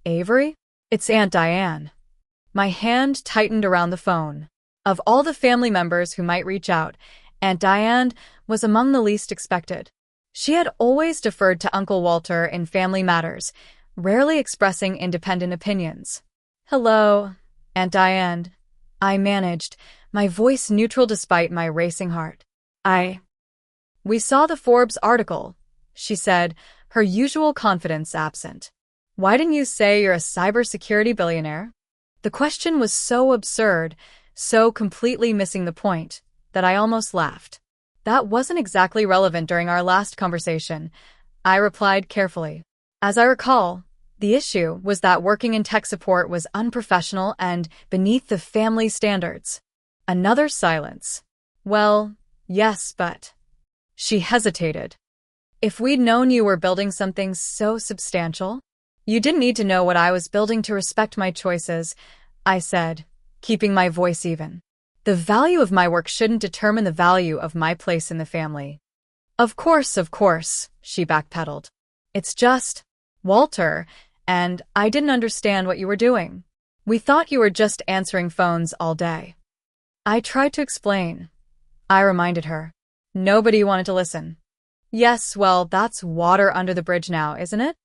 Speaker 1: Avery? It's Aunt Diane. My hand tightened around the phone. Of all the family members who might reach out, Aunt Diane was among the least expected. She had always deferred to Uncle Walter in family matters, rarely expressing independent opinions. Hello, Aunt Diane. I managed, my voice neutral despite my racing heart. We saw the Forbes article, she said, her usual confidence absent. Why didn't you say you're a cybersecurity billionaire? The question was so absurd, so completely missing the point, that I almost laughed. That wasn't exactly relevant during our last conversation, I replied carefully. As I recall, the issue was that working in tech support was unprofessional and beneath the family standards. Another silence. Well, yes, but... She hesitated. If we'd known you were building something so substantial, you didn't need to know what I was building to respect my choices, I said, keeping my voice even. The value of my work shouldn't determine the value of my place in the family. Of course, she backpedaled. It's just, Walter, and I didn't understand what you were doing. We thought you were just answering phones all day. I tried to explain. I reminded her. Nobody wanted to listen. Yes, well, that's water under the bridge now, isn't it?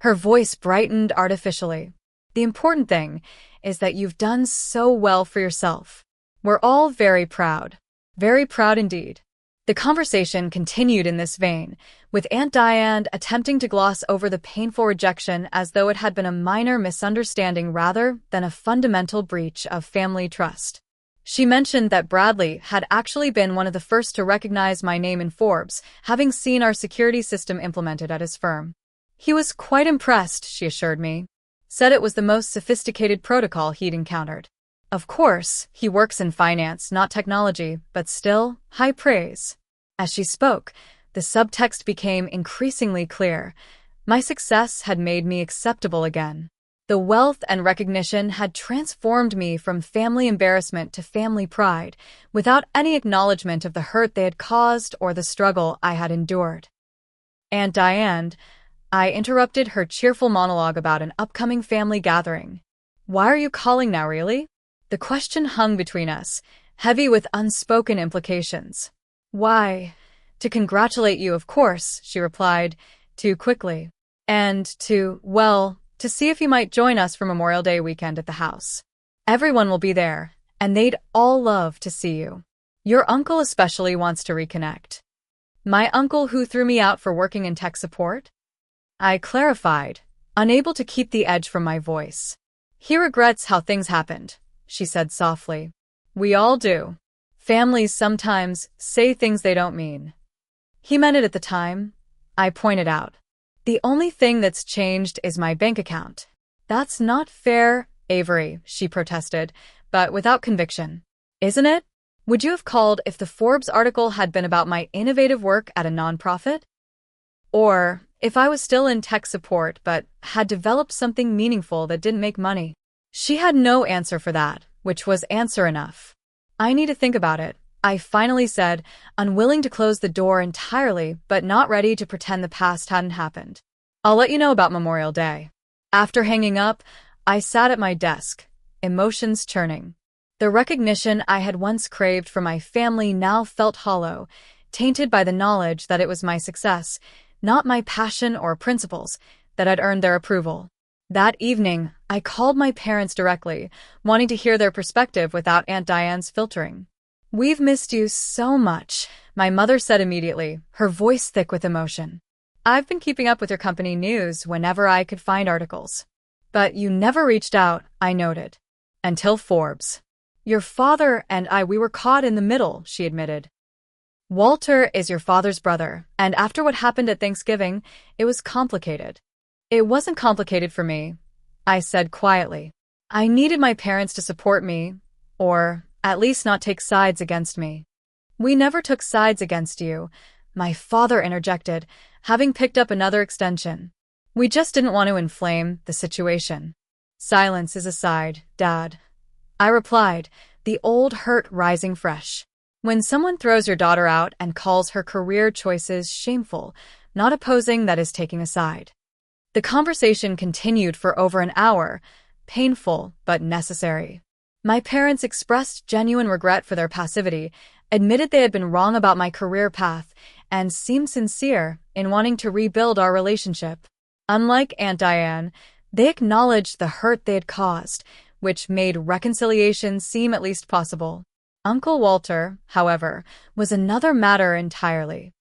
Speaker 1: Her voice brightened artificially. The important thing is that you've done so well for yourself. We're all very proud indeed. The conversation continued in this vein, with Aunt Diane attempting to gloss over the painful rejection as though it had been a minor misunderstanding rather than a fundamental breach of family trust. She mentioned that Bradley had actually been one of the first to recognize my name in Forbes, having seen our security system implemented at his firm. He was quite impressed, she assured me. Said it was the most sophisticated protocol he'd encountered. Of course, he works in finance, not technology, but still, high praise. As she spoke, the subtext became increasingly clear. My success had made me acceptable again. The wealth and recognition had transformed me from family embarrassment to family pride, without any acknowledgement of the hurt they had caused or the struggle I had endured. Aunt Diane, I interrupted her cheerful monologue about an upcoming family gathering. Why are you calling now, really? The question hung between us, heavy with unspoken implications. Why? To congratulate you, of course, she replied, too quickly. And to see if you might join us for Memorial Day weekend at the house. Everyone will be there, and they'd all love to see you. Your uncle especially wants to reconnect. My uncle who threw me out for working in tech support? I clarified, unable to keep the edge from my voice. He regrets how things happened, she said softly. We all do. Families sometimes say things they don't mean. He meant it at the time, I pointed out. The only thing that's changed is my bank account. That's not fair, Avery, she protested, but without conviction. Isn't it? Would you have called if the Forbes article had been about my innovative work at a nonprofit? Or if I was still in tech support but had developed something meaningful that didn't make money? She had no answer for that, which was answer enough. I need to think about it, I finally said, unwilling to close the door entirely but not ready to pretend the past hadn't happened. I'll let you know about Memorial Day. After hanging up, I sat at my desk, emotions churning. The recognition I had once craved for my family now felt hollow, tainted by the knowledge that it was my success, not my passion or principles, that had earned their approval. That evening, I called my parents directly, wanting to hear their perspective without Aunt Diane's filtering. "We've missed you so much," my mother said immediately, her voice thick with emotion. "I've been keeping up with your company news whenever I could find articles. But you never reached out," I noted. "Until Forbes. Your father and we were caught in the middle," she admitted. "Walter is your father's brother, and after what happened at Thanksgiving, it was complicated." "It wasn't complicated for me," I said quietly. "I needed my parents to support me, or at least not take sides against me." "We never took sides against you," my father interjected, having picked up another extension. "We just didn't want to inflame the situation." "Silence is a side, Dad," I replied, the old hurt rising fresh. When someone throws your daughter out and calls her career choices shameful, not opposing that is taking a side. The conversation continued for over an hour, painful but necessary. My parents expressed genuine regret for their passivity, admitted they had been wrong about my career path, and seemed sincere in wanting to rebuild our relationship. Unlike Aunt Diane, they acknowledged the hurt they had caused, which made reconciliation seem at least possible. Uncle Walter, however, was another matter entirely.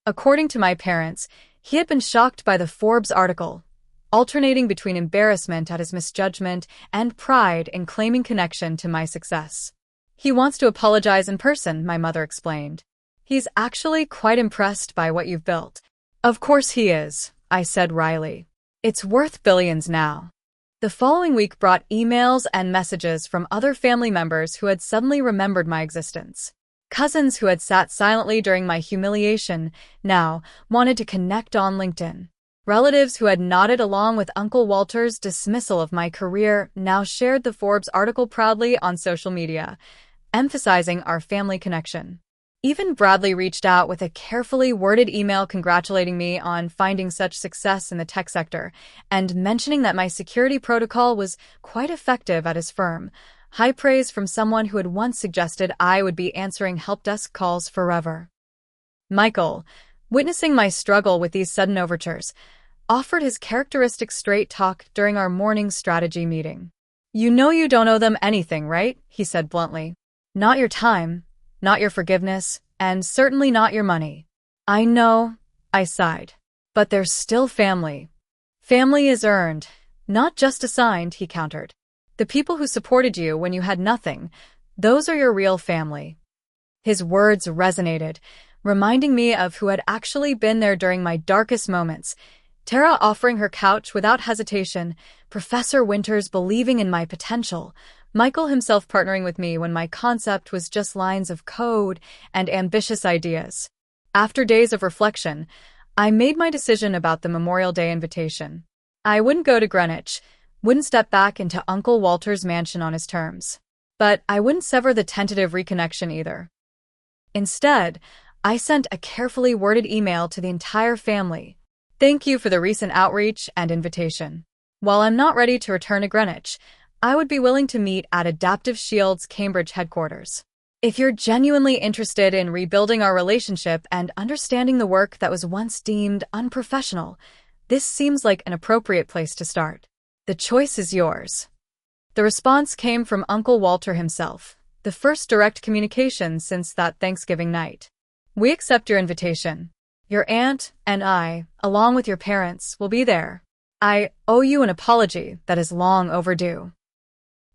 Speaker 1: According to my parents, he had been shocked by the Forbes article, alternating between embarrassment at his misjudgment and pride in claiming connection to my success. "He wants to apologize in person," my mother explained. "He's actually quite impressed by what you've built." "Of course he is," I said wryly. "It's worth billions now." The following week brought emails and messages from other family members who had suddenly remembered my existence. Cousins who had sat silently during my humiliation now wanted to connect on LinkedIn. Relatives who had nodded along with Uncle Walter's dismissal of my career now shared the Forbes article proudly on social media, emphasizing our family connection. Even Bradley reached out with a carefully worded email congratulating me on finding such success in the tech sector and mentioning that my security protocol was quite effective at his firm. High praise from someone who had once suggested I would be answering help desk calls forever. Michael, witnessing my struggle with these sudden overtures, offered his characteristic straight talk during our morning strategy meeting. "You know you don't owe them anything, right?" he said bluntly. "Not your time, not your forgiveness, and certainly not your money." "I know," I sighed. "But they're still family." "Family is earned, not just assigned," he countered. "The people who supported you when you had nothing, those are your real family." His words resonated, reminding me of who had actually been there during my darkest moments. Tara offering her couch without hesitation, Professor Winters believing in my potential, Michael himself partnering with me when my concept was just lines of code and ambitious ideas. After days of reflection, I made my decision about the Memorial Day invitation. I wouldn't go to Greenwich, wouldn't step back into Uncle Walter's mansion on his terms. But I wouldn't sever the tentative reconnection either. Instead, I sent a carefully worded email to the entire family. "Thank you for the recent outreach and invitation. While I'm not ready to return to Greenwich, I would be willing to meet at Adaptive Shield's Cambridge headquarters. If you're genuinely interested in rebuilding our relationship and understanding the work that was once deemed unprofessional, this seems like an appropriate place to start. The choice is yours." The response came from Uncle Walter himself, the first direct communication since that Thanksgiving night. "We accept your invitation. Your aunt and I, along with your parents, will be there. I owe you an apology that is long overdue."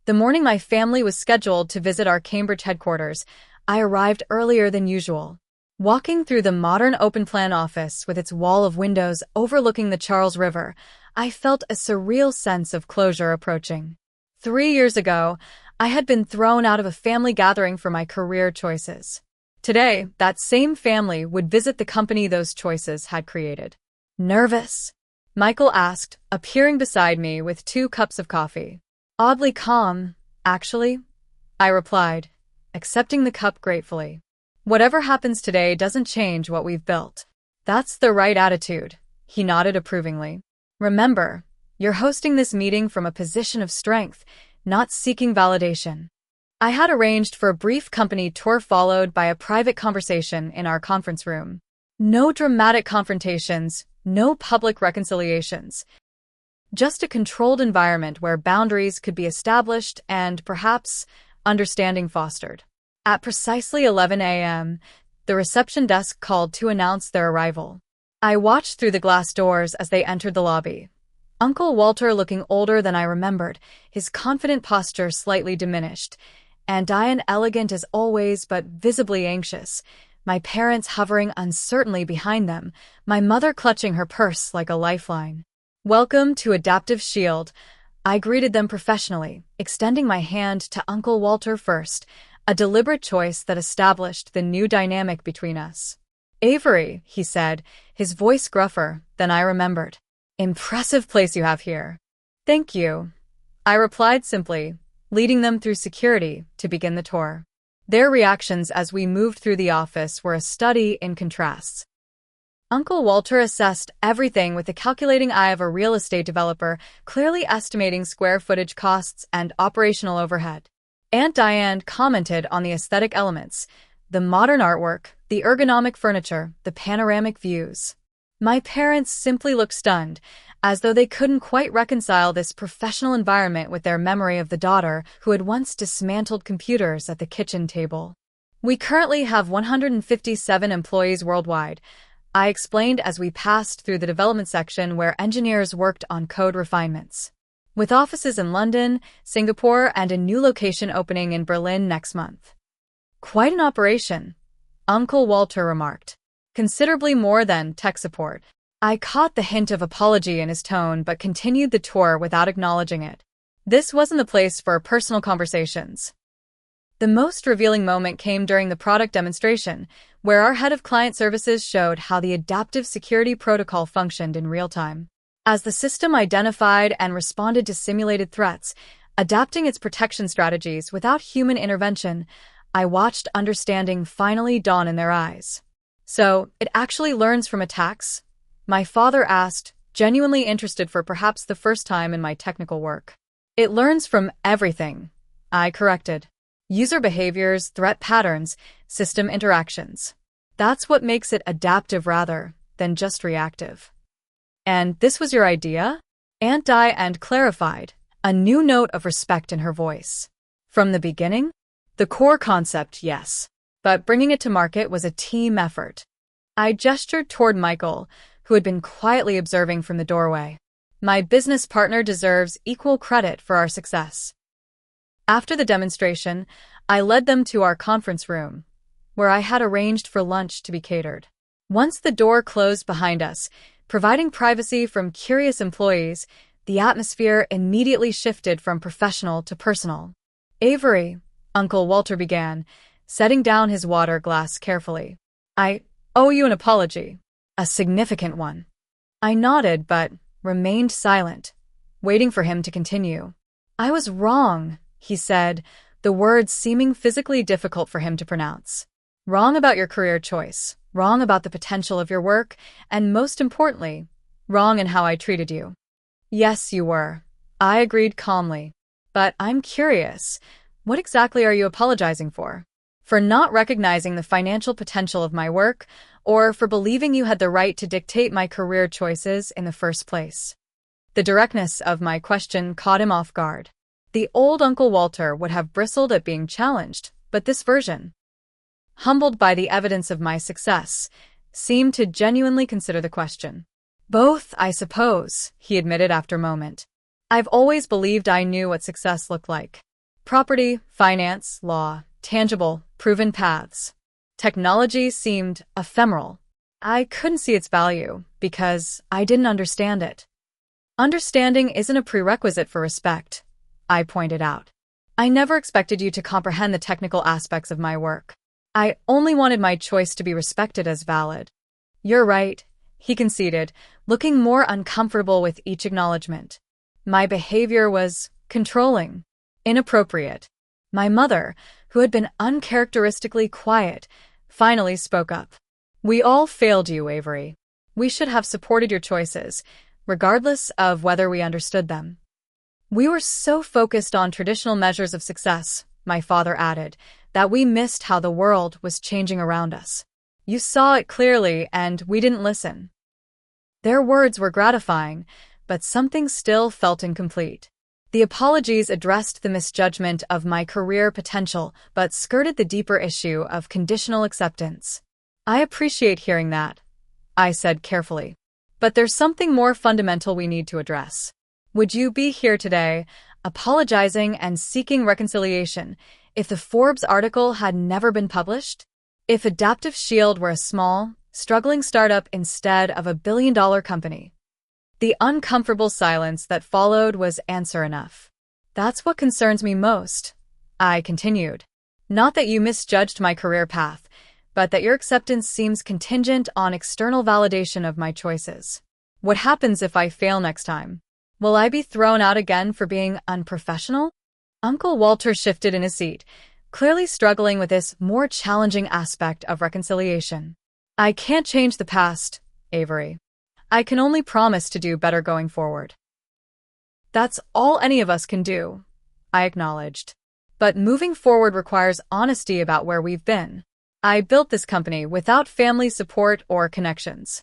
Speaker 1: The morning my family was scheduled to visit our Cambridge headquarters, I arrived earlier than usual. Walking through the modern open-plan office with its wall of windows overlooking the Charles River, I felt a surreal sense of closure approaching. 3 years ago, I had been thrown out of a family gathering for my career choices. Today, that same family would visit the company those choices had created. "Nervous?" Michael asked, appearing beside me with 2 cups of coffee. "Oddly calm, actually," I replied, accepting the cup gratefully. "Whatever happens today doesn't change what we've built." "That's the right attitude," he nodded approvingly. "Remember, you're hosting this meeting from a position of strength, not seeking validation." I had arranged for a brief company tour followed by a private conversation in our conference room. No dramatic confrontations, no public reconciliations. Just a controlled environment where boundaries could be established and, perhaps, understanding fostered. At precisely 11 a.m., the reception desk called to announce their arrival. I watched through the glass doors as they entered the lobby. Uncle Walter looking older than I remembered, his confident posture slightly diminished, and Diane elegant as always but visibly anxious, my parents hovering uncertainly behind them, my mother clutching her purse like a lifeline. "Welcome to Adaptive Shield." I greeted them professionally, extending my hand to Uncle Walter first, a deliberate choice that established the new dynamic between us. "Avery," he said, his voice gruffer than I remembered. "Impressive place you have here." "Thank you," I replied simply, leading them through security to begin the tour. Their reactions as we moved through the office were a study in contrasts. Uncle Walter assessed everything with the calculating eye of a real estate developer, clearly estimating square footage costs and operational overhead. Aunt Diane commented on the aesthetic elements, the modern artwork, the ergonomic furniture, the panoramic views. My parents simply looked stunned, as though they couldn't quite reconcile this professional environment with their memory of the daughter who had once dismantled computers at the kitchen table. "We currently have 157 employees worldwide," I explained as we passed through the development section where engineers worked on code refinements. "With offices in London, Singapore, and a new location opening in Berlin next month." "Quite an operation," Uncle Walter remarked. "Considerably more than tech support." I caught the hint of apology in his tone but continued the tour without acknowledging it. This wasn't the place for personal conversations. The most revealing moment came during the product demonstration, where our head of client services showed how the adaptive security protocol functioned in real time. As the system identified and responded to simulated threats, adapting its protection strategies without human intervention, I watched understanding finally dawn in their eyes. "So, it actually learns from attacks?" my father asked, genuinely interested for perhaps the first time in my technical work. "It learns from everything," I corrected. "User behaviors, threat patterns, system interactions. That's what makes it adaptive rather than just reactive." "And this was your idea?" Aunt Diane clarified, a new note of respect in her voice. "From the beginning? The core concept, yes. But bringing it to market was a team effort." I gestured toward Michael, who had been quietly observing from the doorway. "My business partner deserves equal credit for our success." After the demonstration, I led them to our conference room, where I had arranged for lunch to be catered. Once the door closed behind us, providing privacy from curious employees, the atmosphere immediately shifted from professional to personal. "Avery," Uncle Walter began, setting down his water glass carefully. "I owe you an apology. A significant one." I nodded but remained silent, waiting for him to continue. "I was wrong," he said, the words seeming physically difficult for him to pronounce. "Wrong about your career choice, wrong about the potential of your work, and most importantly, wrong in how I treated you." "Yes, you were," I agreed calmly. "But I'm curious, what exactly are you apologizing for? For not recognizing the financial potential of my work, or for believing you had the right to dictate my career choices in the first place?" The directness of my question caught him off guard. The old Uncle Walter would have bristled at being challenged, but this version, humbled by the evidence of my success, seemed to genuinely consider the question. "Both, I suppose," he admitted after a moment. "I've always believed I knew what success looked like. Property, finance, law, tangible, proven paths. Technology seemed ephemeral. I couldn't see its value because I didn't understand it." "Understanding isn't a prerequisite for respect," I pointed out. "I never expected you to comprehend the technical aspects of my work. I only wanted my choice to be respected as valid." "You're right," he conceded, looking more uncomfortable with each acknowledgement. "My behavior was controlling, inappropriate." My mother, who had been uncharacteristically quiet, finally spoke up. "We all failed you, Avery. We should have supported your choices, regardless of whether we understood them." "We were so focused on traditional measures of success," my father added, "that we missed how the world was changing around us. You saw it clearly, and we didn't listen." Their words were gratifying, but something still felt incomplete. The apologies addressed the misjudgment of my career potential, but skirted the deeper issue of conditional acceptance. I appreciate hearing that, I said carefully. But there's something more fundamental we need to address. Would you be here today, apologizing and seeking reconciliation, if the Forbes article had never been published? If Adaptive Shield were a small, struggling startup instead of a billion-dollar company? The uncomfortable silence that followed was answer enough. That's what concerns me most, I continued. Not that you misjudged my career path, but that your acceptance seems contingent on external validation of my choices. What happens if I fail next time? Will I be thrown out again for being unprofessional? Uncle Walter shifted in his seat, clearly struggling with this more challenging aspect of reconciliation. I can't change the past, Avery. I can only promise to do better going forward. That's all any of us can do, I acknowledged. But moving forward requires honesty about where we've been. I built this company without family support or connections.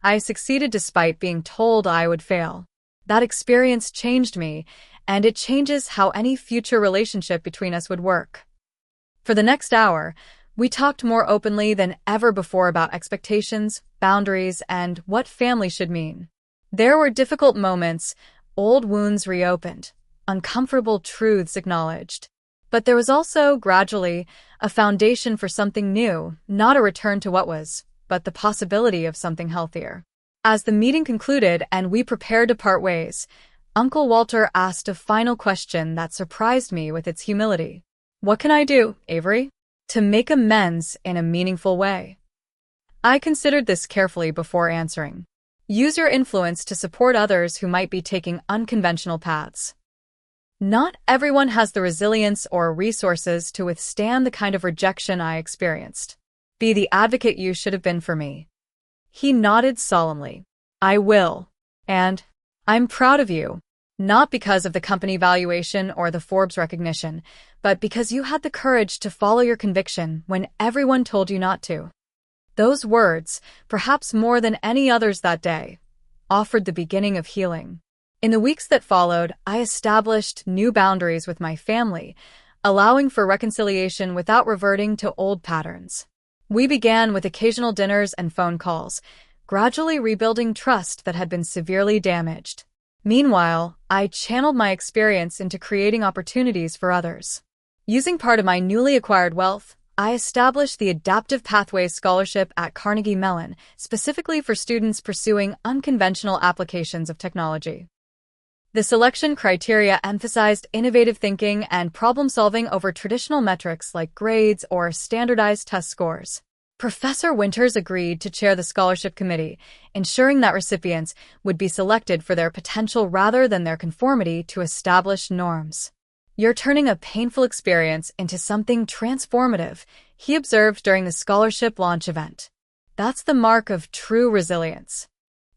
Speaker 1: I succeeded despite being told I would fail. That experience changed me, and it changes how any future relationship between us would work. For the next hour, we talked more openly than ever before about expectations, boundaries, and what family should mean. There were difficult moments, old wounds reopened, uncomfortable truths acknowledged. But there was also, gradually, a foundation for something new, not a return to what was, but the possibility of something healthier. As the meeting concluded and we prepared to part ways, Uncle Walter asked a final question that surprised me with its humility. What can I do, Avery, to make amends in a meaningful way? I considered this carefully before answering. Use your influence to support others who might be taking unconventional paths. Not everyone has the resilience or resources to withstand the kind of rejection I experienced. Be the advocate you should have been for me. He nodded solemnly. I will. And I'm proud of you. Not because of the company valuation or the Forbes recognition, but because you had the courage to follow your conviction when everyone told you not to. Those words, perhaps more than any others that day, offered the beginning of healing. In the weeks that followed, I established new boundaries with my family, allowing for reconciliation without reverting to old patterns. We began with occasional dinners and phone calls, gradually rebuilding trust that had been severely damaged. Meanwhile, I channeled my experience into creating opportunities for others. Using part of my newly acquired wealth, I established the Adaptive Pathways Scholarship at Carnegie Mellon, specifically for students pursuing unconventional applications of technology. The selection criteria emphasized innovative thinking and problem-solving over traditional metrics like grades or standardized test scores. Professor Winters agreed to chair the scholarship committee, ensuring that recipients would be selected for their potential rather than their conformity to established norms. You're turning a painful experience into something transformative, he observed during the scholarship launch event. That's the mark of true resilience.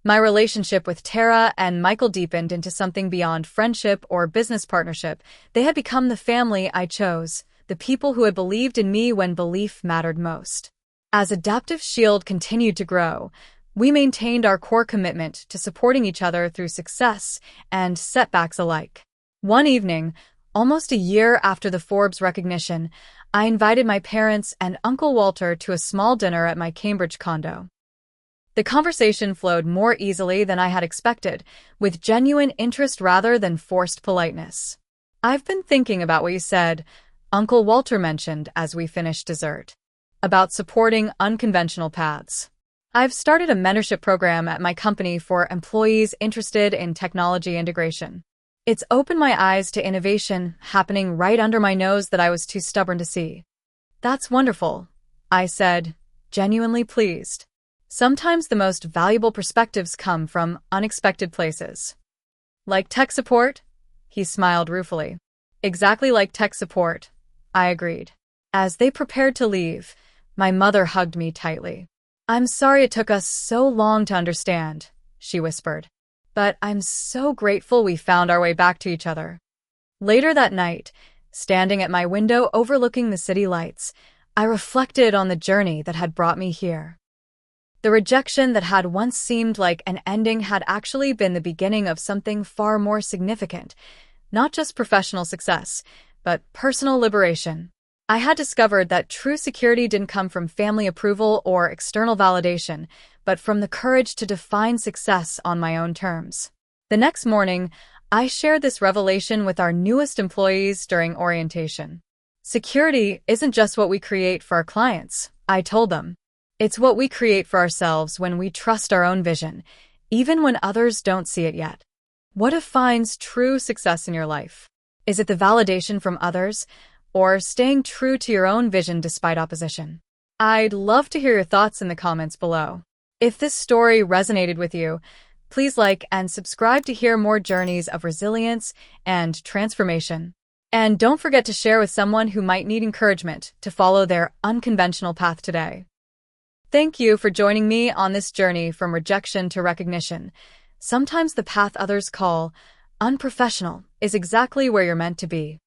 Speaker 1: My relationship with Tara and Michael deepened into something beyond friendship or business partnership. They had become the family I chose, the people who had believed in me when belief mattered most. As Adaptive Shield continued to grow, we maintained our core commitment to supporting each other through success and setbacks alike. One evening, almost a year after the Forbes recognition, I invited my parents and Uncle Walter to a small dinner at my Cambridge condo. The conversation flowed more easily than I had expected, with genuine interest rather than forced politeness. I've been thinking about what you said, Uncle Walter mentioned as we finished dessert, about supporting unconventional paths. I've started a mentorship program at my company for employees interested in technology integration. It's opened my eyes to innovation happening right under my nose that I was too stubborn to see. That's wonderful, I said, genuinely pleased. Sometimes the most valuable perspectives come from unexpected places. Like tech support? He smiled ruefully. Exactly like tech support, I agreed. As they prepared to leave, my mother hugged me tightly. I'm sorry it took us so long to understand, she whispered. But I'm so grateful we found our way back to each other. Later that night, standing at my window overlooking the city lights, I reflected on the journey that had brought me here. The rejection that had once seemed like an ending had actually been the beginning of something far more significant. Not just professional success, but personal liberation. I had discovered that true security didn't come from family approval or external validation, but from the courage to define success on my own terms. The next morning, I shared this revelation with our newest employees during orientation. Security isn't just what we create for our clients, I told them. It's what we create for ourselves when we trust our own vision, even when others don't see it yet. What defines true success in your life? Is it the validation from others, or staying true to your own vision despite opposition? I'd love to hear your thoughts in the comments below. If this story resonated with you, please like and subscribe to hear more journeys of resilience and transformation. And don't forget to share with someone who might need encouragement to follow their unconventional path today. Thank you for joining me on this journey from rejection to recognition. Sometimes the path others call unprofessional is exactly where you're meant to be.